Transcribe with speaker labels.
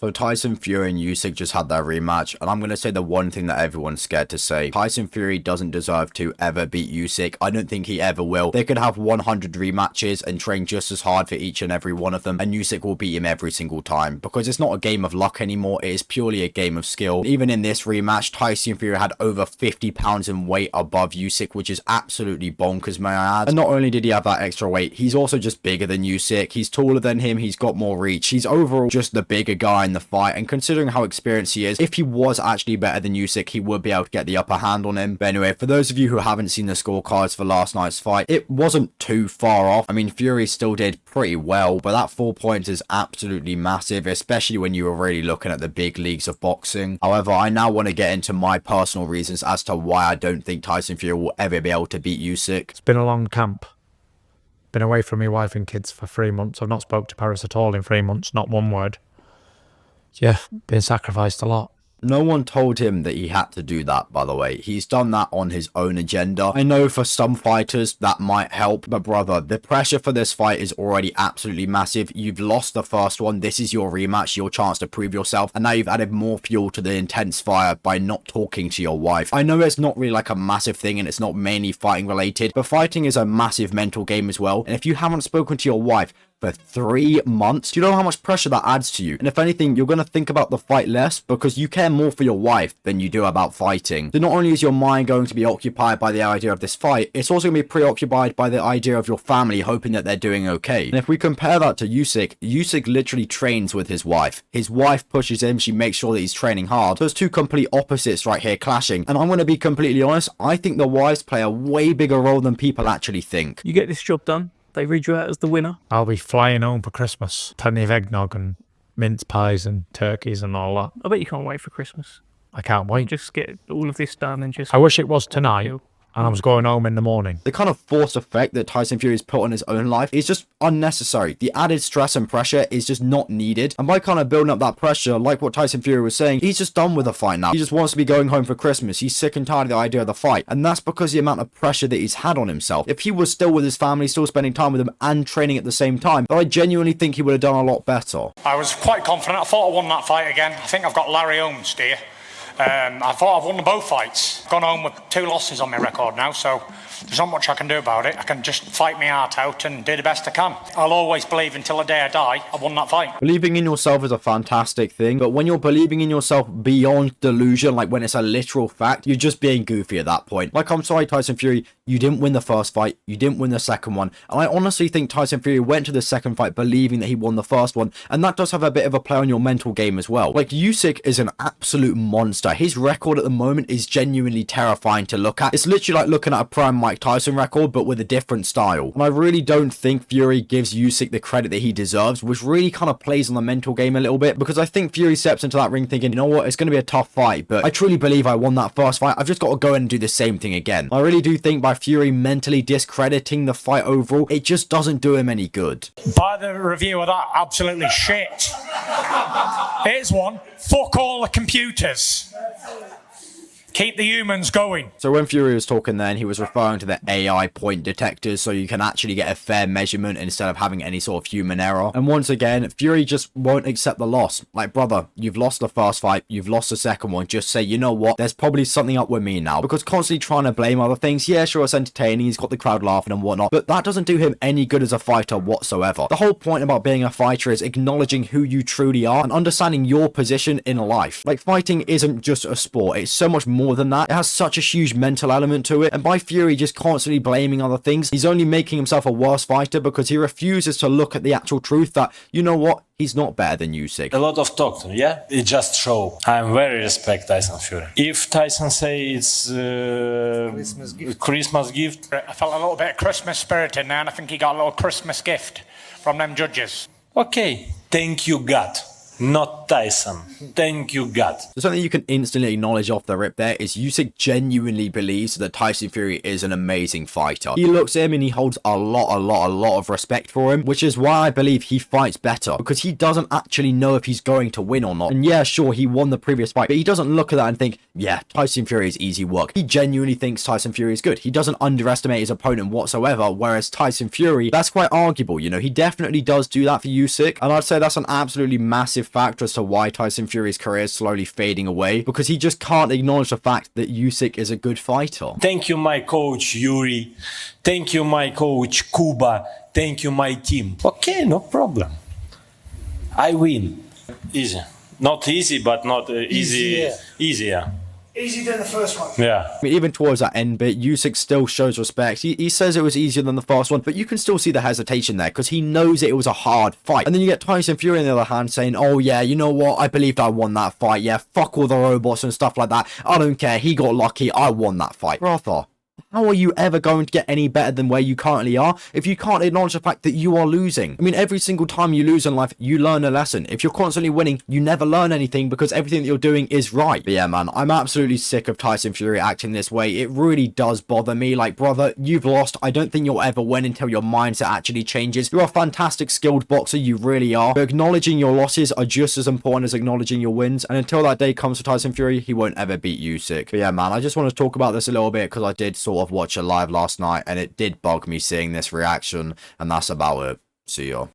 Speaker 1: So Tyson Fury and Usyk just had their rematch, and I'm going to say the one thing that everyone's scared to say. Tyson Fury doesn't deserve to ever beat Usyk. I don't think he ever will. They could have 100 rematches and train just as hard for each and every one of them, and Usyk will beat him every single time, because it's not a game of luck anymore, it is purely a game of skill. Even in this rematch, Tyson Fury had over 50 pounds in weight above Usyk, which is absolutely bonkers, may I add. And not only did he have that extra weight, he's also just bigger than Usyk, he's taller than him, he's got more reach, he's overall just the bigger guy in the fight, and considering how experienced he is, if he was actually better than Usyk, he would be able to get the upper hand on him. But anyway, for those of you who haven't seen the scorecards for last night's fight, it wasn't too far off. I mean, Fury still did pretty well, but that 4 points is absolutely massive, especially when you were really looking at the big leagues of boxing. However, I now want to get into my personal reasons as to why I don't think Tyson Fury will ever be able to beat Usyk.
Speaker 2: It's been a long camp. Been away from my wife and kids for 3 months. I've not spoke to Paris at all in 3 months, not one word. Yeah, been sacrificed a lot.
Speaker 1: No one told him that he had to do that, by the way. He's done that on his own agenda. I know for some fighters that might help, but brother, the pressure for this fight is already absolutely massive. You've lost the first one. This is your rematch, your chance to prove yourself, and now you've added more fuel to the intense fire by not talking to your wife. I know it's not really like a massive thing and it's not mainly fighting related, but fighting is a massive mental game as well. And if you haven't spoken to your wife for 3 months, do you know how much pressure that adds to you? And if anything, you're going to think about the fight less because you care more for your wife than you do about fighting. So not only is your mind going to be occupied by the idea of this fight, it's also going to be preoccupied by the idea of your family hoping that they're doing okay. And if we compare that to Usyk, Usyk literally trains with his wife. His wife pushes him, she makes sure that he's training hard. So there's two complete opposites right here clashing. And I'm going to be completely honest, I think the wives play a way bigger role than people actually think.
Speaker 3: You get this job done, they read you out as the winner.
Speaker 2: I'll be flying home for Christmas. Plenty of eggnog and mince pies and turkeys and all that.
Speaker 3: I bet you can't wait for Christmas.
Speaker 2: I can't wait.
Speaker 3: Just get all of this done and just...
Speaker 2: I wish it was tonight and I was going home in the morning.
Speaker 1: The kind of force effect that Tyson Fury has put on his own life is just unnecessary. The added stress and pressure is just not needed. And by kind of building up that pressure, like what Tyson Fury was saying, he's just done with the fight now. He just wants to be going home for Christmas. He's sick and tired of the idea of the fight. And that's because the amount of pressure that he's had on himself. If he was still with his family, still spending time with them and training at the same time, then I genuinely think he would have done a lot better.
Speaker 4: I was quite confident. I thought I won that fight again. I think I've got Larry Holmes here. I thought I've won both fights. Gone home with 2 losses on my record now, so there's not much I can do about it. I can just fight my heart out and do the best I can. I'll always believe until the day I die I won that fight.
Speaker 1: Believing in yourself is a fantastic thing, but when you're believing in yourself beyond delusion, like when it's a literal fact, you're just being goofy at that point. Like, I'm sorry, Tyson Fury, you didn't win the first fight, you didn't win the second one, and I honestly think Tyson Fury went to the second fight believing that he won the first one, and that does have a bit of a play on your mental game as well. Like, Usyk is an absolute monster. His record at the moment is genuinely terrifying to look at. It's literally like looking at a prime Mike Tyson record, but with a different style. And I really don't think Fury gives Usyk the credit that he deserves, which really kind of plays on the mental game a little bit, because I think Fury steps into that ring thinking, you know what, it's going to be a tough fight, but I truly believe I won that first fight. I've just got to go in and do the same thing again. I really do think by Fury mentally discrediting the fight overall, it just doesn't do him any good.
Speaker 4: By the review of that, absolutely shit. Here's one. Fuck all the computers. Keep the humans going.
Speaker 1: So when Fury was talking then, he was referring to the AI point detectors, so you can actually get a fair measurement instead of having any sort of human error. And once again, Fury just won't accept the loss. Like, brother, you've lost the first fight, you've lost the second one, just say, you know what, there's probably something up with me now. Because constantly trying to blame other things, yeah, sure, it's entertaining, he's got the crowd laughing and whatnot, but that doesn't do him any good as a fighter whatsoever. The whole point about being a fighter is acknowledging who you truly are and understanding your position in life. Like, fighting isn't just a sport, it's so much more than that. It has such a huge mental element to it, and by Fury just constantly blaming other things, he's only making himself a worse fighter because he refuses to look at the actual truth that, you know what, he's not better than Usyk.
Speaker 5: A lot of talk, yeah? It just show. I'm very respect Tyson Fury. If Tyson say it's Christmas gift.
Speaker 4: I felt a little bit of Christmas spirit in there, and I think he got a little Christmas gift from them judges.
Speaker 5: Okay, thank you God. Not Tyson. Thank you, God.
Speaker 1: So something you can instantly acknowledge off the rip there is Usyk genuinely believes that Tyson Fury is an amazing fighter. He looks at him and he holds a lot of respect for him, which is why I believe he fights better, because he doesn't actually know if he's going to win or not. And yeah, sure, he won the previous fight, but he doesn't look at that and think, yeah, Tyson Fury is easy work. He genuinely thinks Tyson Fury is good. He doesn't underestimate his opponent whatsoever, whereas Tyson Fury, that's quite arguable, you know, he definitely does do that for Usyk, and I'd say that's an absolutely massive factor as to why Tyson Fury's career is slowly fading away, because he just can't acknowledge the fact that Usyk is a good fighter.
Speaker 5: Thank you, my coach Yuri. Thank you, my coach Kuba. Thank you, my team. Okay, no problem. I win. Easy. Not easy, but not easy. Easier.
Speaker 6: Easier than the first one.
Speaker 5: Yeah.
Speaker 1: I mean, even towards that end bit, Usyk still shows respect. He says it was easier than the first one, but you can still see the hesitation there because he knows it was a hard fight. And then you get Tyson Fury on the other hand saying, oh yeah, you know what? I believed I won that fight. Yeah, fuck all the robots and stuff like that. I don't care. He got lucky. I won that fight. Brother, how are you ever going to get any better than where you currently are if you can't acknowledge the fact that you are losing? I mean, every single time you lose in life, you learn a lesson. If you're constantly winning, you never learn anything because everything that you're doing is right. But yeah, man, I'm absolutely sick of Tyson Fury acting this way. It really does bother me. Like, brother, you've lost. I don't think you'll ever win until your mindset actually changes. You're a fantastic skilled boxer. You really are. But acknowledging your losses are just as important as acknowledging your wins. And until that day comes for Tyson Fury, he won't ever beat Usyk. But yeah, man, I just want to talk about this a little bit because I did sort of watch a live last night and it did bug me seeing this reaction, and that's about it. See ya.